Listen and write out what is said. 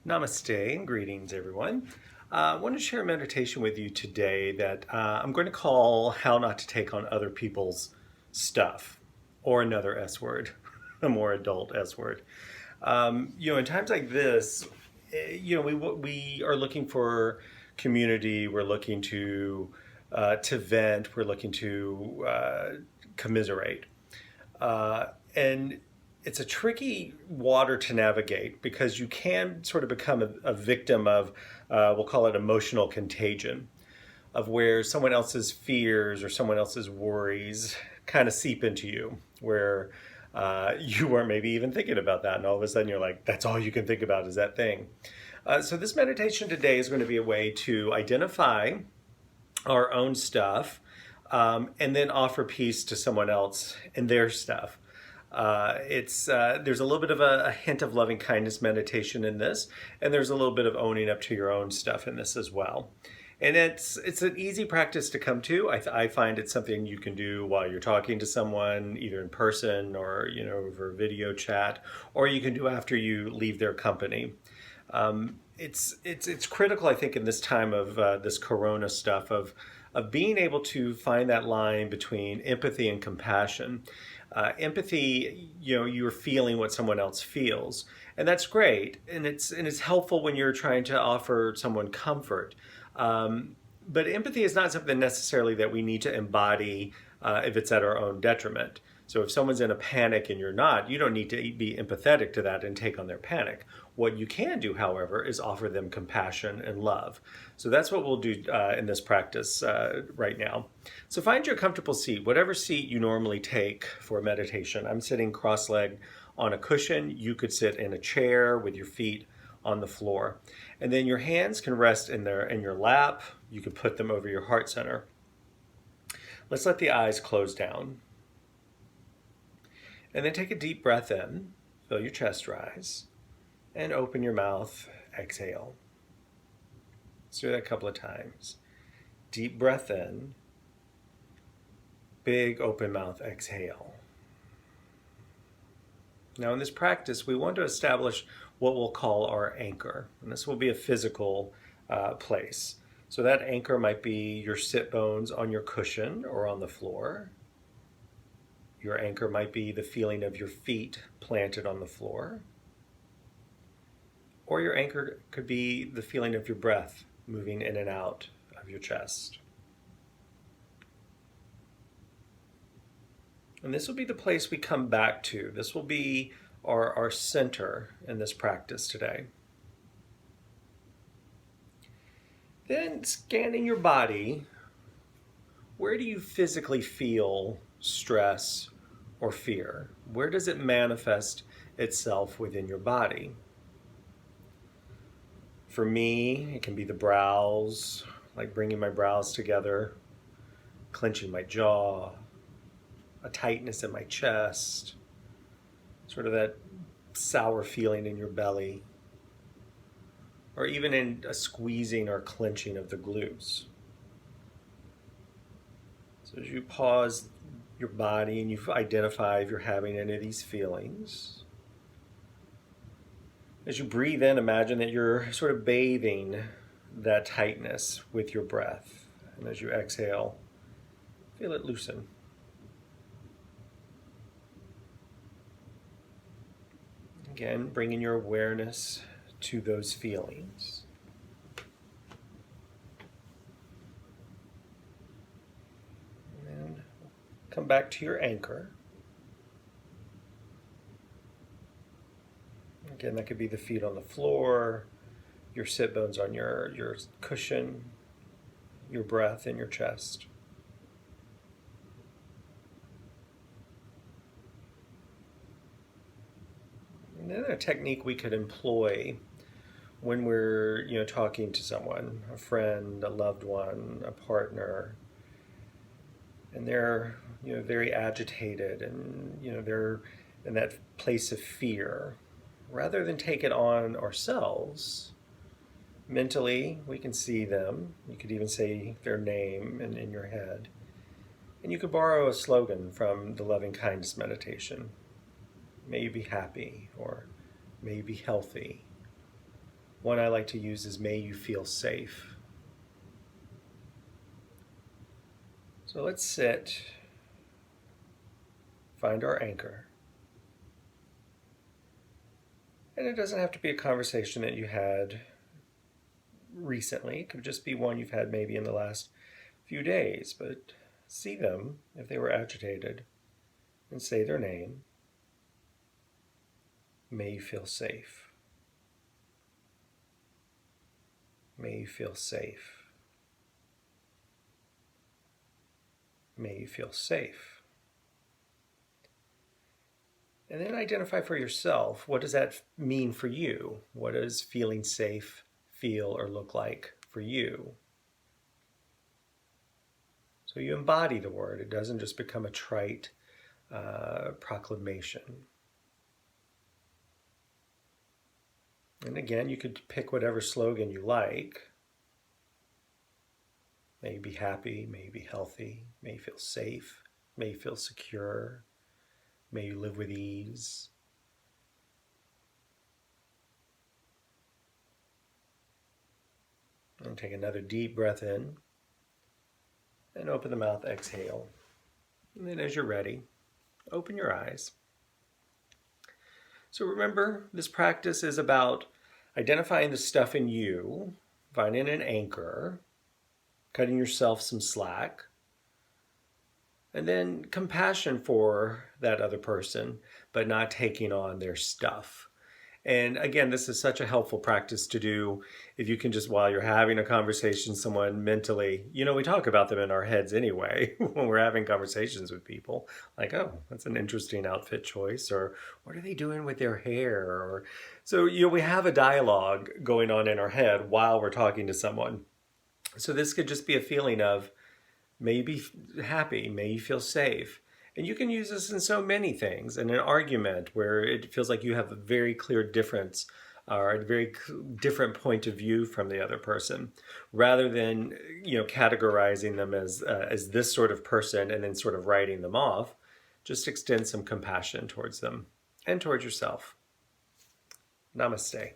Namaste and greetings, everyone. I want to share a meditation with you today that I'm going to call How Not to Take on Other People's Stuff, or another S word, a more adult S word. In times like this, we are looking for community. We're looking to vent. We're looking to commiserate. And it's a tricky water to navigate because you can sort of become a victim of, we'll call it emotional contagion, of where someone else's fears or someone else's worries kind of seep into you, where you weren't maybe even thinking about that. And all of a sudden you're like, that's all you can think about is that thing. So this meditation today is going to be a way to identify our own stuff and then offer peace to someone else and their stuff. There's a little bit of a hint of loving kindness meditation in this, and there's a little bit of owning up to your own stuff in this as well. And it's an easy practice to come to. I find it's something you can do while you're talking to someone, either in person or over video chat, or you can do after you leave their company. It's critical, I think, in this time of this Corona stuff of being able to find that line between empathy and compassion. Empathy, you're feeling what someone else feels, and that's great, and it's helpful when you're trying to offer someone comfort. But empathy is not something necessarily that we need to embody if it's at our own detriment. So if someone's in a panic and you're not, you don't need to be empathetic to that and take on their panic. What you can do, however, is offer them compassion and love. So that's what we'll do in this practice right now. So find your comfortable seat, whatever seat you normally take for meditation. I'm sitting cross-legged on a cushion. You could sit in a chair with your feet on the floor. And then your hands can rest in your lap. You can put them over your heart center. Let's let the eyes close down. And then take a deep breath in, feel your chest rise, and open your mouth, exhale. Let's do that a couple of times. Deep breath in, big open mouth exhale. Now in this practice, we want to establish what we'll call our anchor. And this will be a physical place. So that anchor might be your sit bones on your cushion or on the floor. Your anchor might be the feeling of your feet planted on the floor. Or your anchor could be the feeling of your breath moving in and out of your chest. And this will be the place we come back to. This will be our center in this practice today. Then scanning your body, where do you physically feel stress or fear? Where does it manifest itself within your body? For me, it can be the brows, like bringing my brows together, clenching my jaw, a tightness in my chest, sort of that sour feeling in your belly, or even in a squeezing or clenching of the glutes. So as you pause your body and you identify if you're having any of these feelings, as you breathe in, imagine that you're sort of bathing that tightness with your breath. And as you exhale, feel it loosen. Again, bringing your awareness to those feelings. Come back to your anchor. Again, that could be the feet on the floor, your sit bones on your cushion, your breath in your chest. And then a technique we could employ when we're talking to someone, a friend, a loved one, a partner, and they're very agitated and they're in that place of fear. Rather than take it on ourselves, mentally we can see them. You could even say their name in your head. And you could borrow a slogan from the loving kindness meditation. May you be happy, or may you be healthy, One I like to use is may you feel safe. So let's sit, find our anchor. And it doesn't have to be a conversation that you had recently. It could just be one you've had maybe in the last few days, but see them if they were agitated and say their name. May you feel safe. May you feel safe. May you feel safe. And then identify for yourself, what does that mean for you? What does feeling safe feel or look like for you? So you embody the word. It doesn't just become a trite proclamation. And again, you could pick whatever slogan you like. May you be happy, may you be healthy, may you feel safe, may you feel secure, may you live with ease. And take another deep breath in and open the mouth, exhale. And then as you're ready, open your eyes. So remember, this practice is about identifying the stuff in you, finding an anchor, cutting yourself some slack, and then compassion for that other person, but not taking on their stuff. And again, this is such a helpful practice to do if you can just, while you're having a conversation, someone mentally, we talk about them in our heads anyway when we're having conversations with people, like, oh, that's an interesting outfit choice, or what are they doing with their hair? Or so, we have a dialogue going on in our head while we're talking to someone. So this could just be a feeling of, may you be happy, may you feel safe. And you can use this in so many things. In an argument where it feels like you have a very clear difference or a very different point of view from the other person, rather than categorizing them as this sort of person and then sort of writing them off. Just extend some compassion towards them and towards yourself. Namaste.